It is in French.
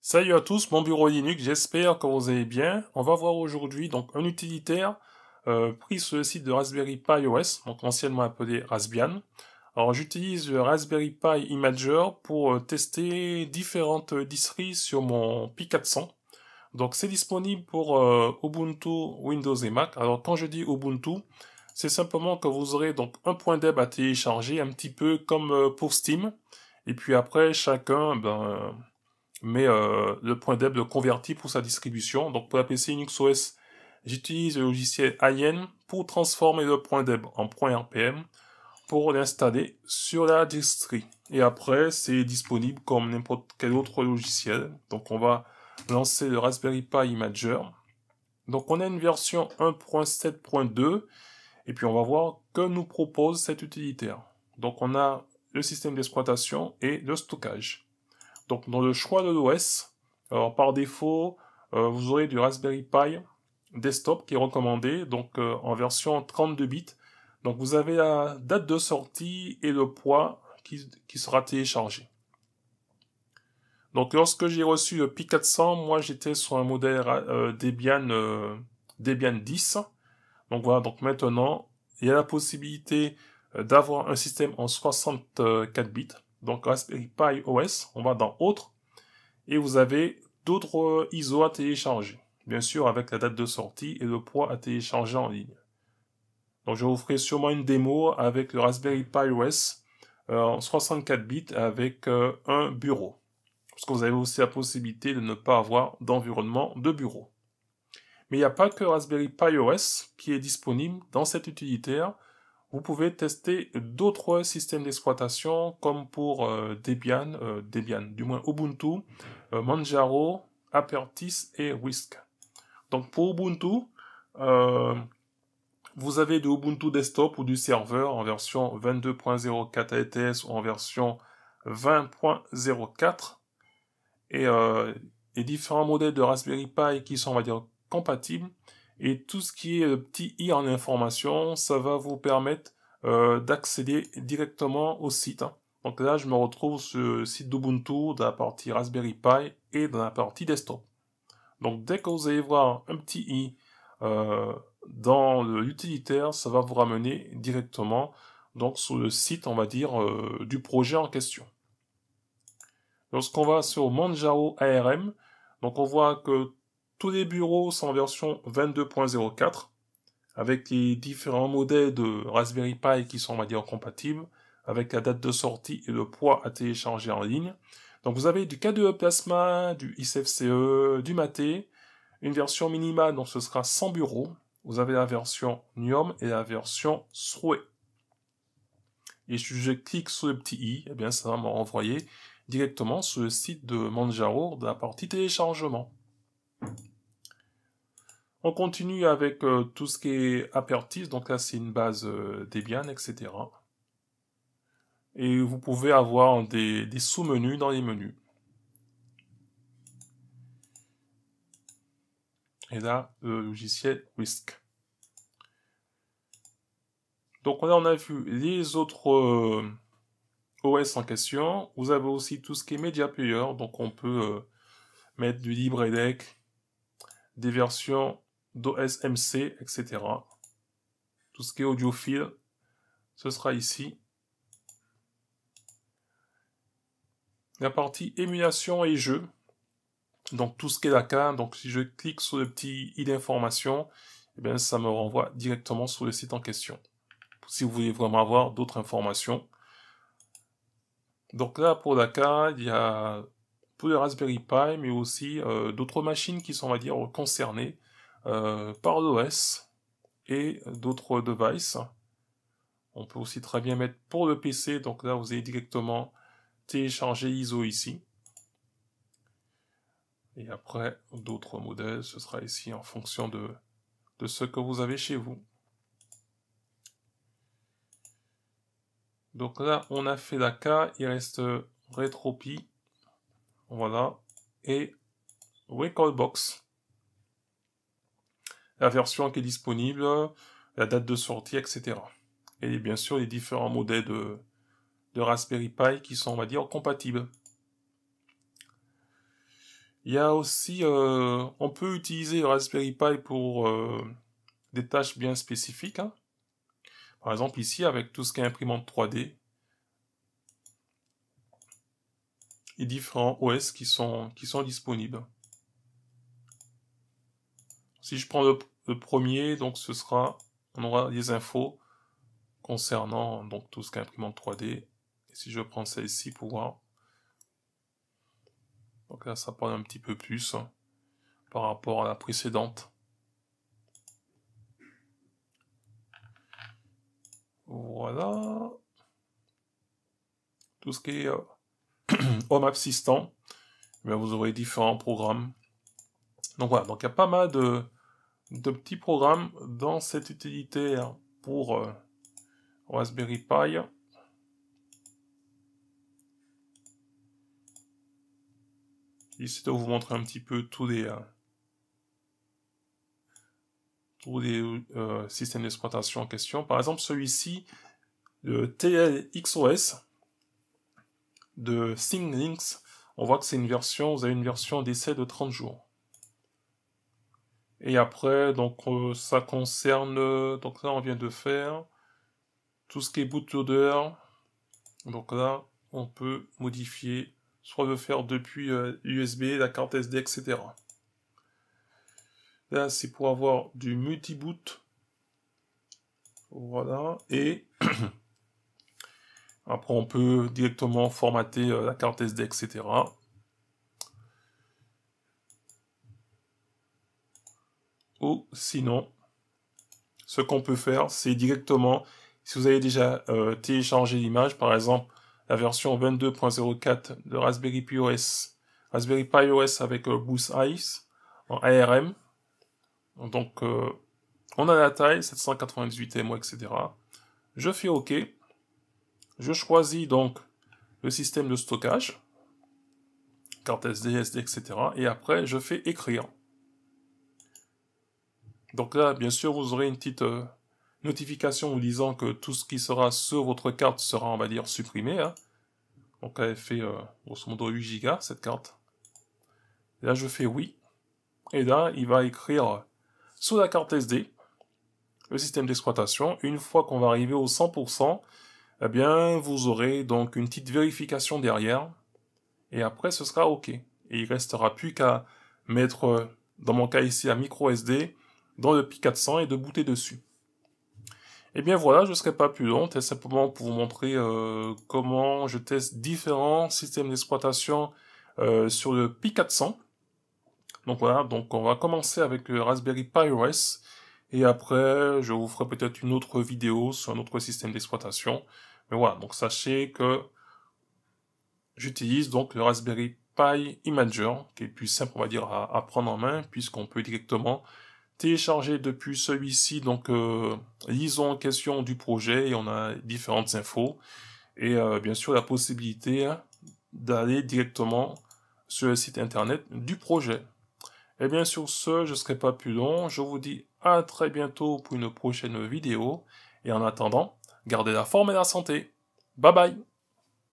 Salut à tous, mon bureau Linux, j'espère que vous allez bien. On va voir aujourd'hui donc un utilitaire pris sur le site de Raspberry Pi OS, donc anciennement appelé Raspbian. Alors j'utilise le Raspberry Pi Imager pour tester différentes distries sur mon Pi 400. Donc c'est disponible pour Ubuntu, Windows et Mac. Alors quand je dis Ubuntu, c'est simplement que vous aurez donc un point .deb à télécharger, un petit peu comme pour Steam. Et puis après, chacun met le point .deb le convertit pour sa distribution. Donc pour la PC Linux OS, j'utilise le logiciel IN pour transformer le point .deb en point .rpm pour l'installer sur la distri. Et après, c'est disponible comme n'importe quel autre logiciel. Donc on va lancer le Raspberry Pi Imager. Donc on a une version 1.7.2 et puis on va voir que nous propose cet utilitaire. Donc on a le système d'exploitation et le stockage. Donc dans le choix de l'OS, alors par défaut, vous aurez du Raspberry Pi desktop qui est recommandé, donc en version 32 bits. Donc vous avez la date de sortie et le poids qui sera téléchargé. Donc lorsque j'ai reçu le Pi 400, moi j'étais sur un modèle Debian 10. Donc voilà, donc maintenant, il y a la possibilité d'avoir un système en 64 bits. Donc Raspberry Pi OS, on va dans Autres, et vous avez d'autres ISO à télécharger. Bien sûr, avec la date de sortie et le poids à télécharger en ligne. Donc je vous ferai sûrement une démo avec le Raspberry Pi OS en 64 bits avec un bureau. Parce que vous avez aussi la possibilité de ne pas avoir d'environnement de bureau. Mais il n'y a pas que Raspberry Pi OS qui est disponible dans cet utilitaire. Vous pouvez tester d'autres systèmes d'exploitation comme pour Debian, du moins Ubuntu, Manjaro, Apertis et Whisk. Donc pour Ubuntu, vous avez du Ubuntu Desktop ou du serveur en version 22.04 LTS ou en version 20.04 et les différents modèles de Raspberry Pi qui sont, on va dire, compatibles. Et tout ce qui est petit i en information, ça va vous permettre d'accéder directement au site. Donc là, je me retrouve sur le site d'Ubuntu, dans la partie Raspberry Pi et dans la partie desktop. Donc dès que vous allez voir un petit i dans l'utilitaire, ça va vous ramener directement donc sur le site, on va dire, du projet en question. Lorsqu'on va sur Manjaro ARM, donc on voit que tous les bureaux sont en version 22.04, avec les différents modèles de Raspberry Pi qui sont, on va dire, compatibles, avec la date de sortie et le poids à télécharger en ligne. Donc vous avez du K2E Plasma, du XFCE, du Mate, une version minimale, donc ce sera 100 bureaux. Vous avez la version Niom et la version Souhait. Et si je clique sur le petit i, eh bien ça va me renvoyer directement sur le site de Manjaro de la partie téléchargement. On continue avec tout ce qui est Apertis, donc là c'est une base Debian, etc. Et vous pouvez avoir des sous-menus dans les menus. Et là, le logiciel Whisk. Donc là on a vu les autres OS en question. Vous avez aussi tout ce qui est Media Player, donc on peut mettre du LibreEdec, des versions d'OS MC, etc. Tout ce qui est audiophile, ce sera ici. La partie émulation et jeux, donc tout ce qui est la carte, donc si je clique sur le petit i d'information, eh bien ça me renvoie directement sur le site en question. Si vous voulez vraiment avoir d'autres informations. Donc là pour la carte, il y a pour le Raspberry Pi, mais aussi d'autres machines qui sont, on va dire, concernées par l'OS et d'autres devices. On peut aussi très bien mettre pour le PC, donc là vous allez directement télécharger ISO ici. Et après, d'autres modèles, ce sera ici en fonction de ce que vous avez chez vous. Donc là, on a fait la K, il reste Retropie, voilà, et Recordbox. La version qui est disponible, la date de sortie, etc. Et bien sûr, les différents modèles de Raspberry Pi qui sont, on va dire, compatibles. Il y a aussi, on peut utiliser le Raspberry Pi pour des tâches bien spécifiques, hein. Par exemple ici avec tout ce qui est imprimante 3D et différents OS qui sont disponibles. Si je prends le premier, donc on aura des infos concernant donc tout ce qui est imprimante 3D. Et si je prends celle-ci pour voir, donc là ça parle un petit peu plus par rapport à la précédente. Voilà. Tout ce qui est Home Assistant, vous aurez différents programmes. Donc voilà, donc il y a pas mal de petits programmes dans cet utilitaire pour Raspberry Pi. Ici, de vous montrer un petit peu tous les systèmes d'exploitation en question. Par exemple, celui-ci, le TLXOS de ThingLinks, on voit que c'est une version, vous avez une version d'essai de 30 jours. Et après, donc ça concerne, donc là on vient de faire tout ce qui est bootloader. Donc là, on peut modifier, soit le faire depuis USB, la carte SD, etc. Là, c'est pour avoir du multi-boot. Voilà. Et après, on peut directement formater la carte SD, etc. Ou sinon, ce qu'on peut faire, c'est directement, si vous avez déjà téléchargé l'image, par exemple, la version 22.04 de Raspberry Pi OS avec Boost Ice en ARM. Donc, on a la taille, 798 MO, etc. Je fais OK. Je choisis donc le système de stockage, carte SD, SD, etc. Et après, je fais écrire. Donc là, bien sûr, vous aurez une petite notification vous disant que tout ce qui sera sur votre carte sera, on va dire, supprimé, hein. Donc elle fait grosso modo 8 Go cette carte. Et là, je fais oui. Et là, il va écrire sur la carte SD le système d'exploitation. Une fois qu'on va arriver au 100%, eh bien, vous aurez donc une petite vérification derrière. Et après, ce sera OK. Et il restera plus qu'à mettre, dans mon cas ici, un micro SD dans le Pi 400 et de booter dessus. Et bien voilà, je ne serai pas plus long, c'est simplement pour vous montrer comment je teste différents systèmes d'exploitation sur le Pi 400. Donc voilà, donc on va commencer avec le Raspberry Pi OS, et après je vous ferai peut-être une autre vidéo sur un autre système d'exploitation. Mais voilà, donc sachez que j'utilise donc le Raspberry Pi Imager, qui est plus simple, on va dire, à prendre en main, puisqu'on peut directement télécharger depuis celui-ci, donc lisons en question du projet, et on a différentes infos, et bien sûr la possibilité d'aller directement sur le site internet du projet. Et bien sur ce, je ne serai pas plus long, je vous dis à très bientôt pour une prochaine vidéo, et en attendant, gardez la forme et la santé. Bye bye!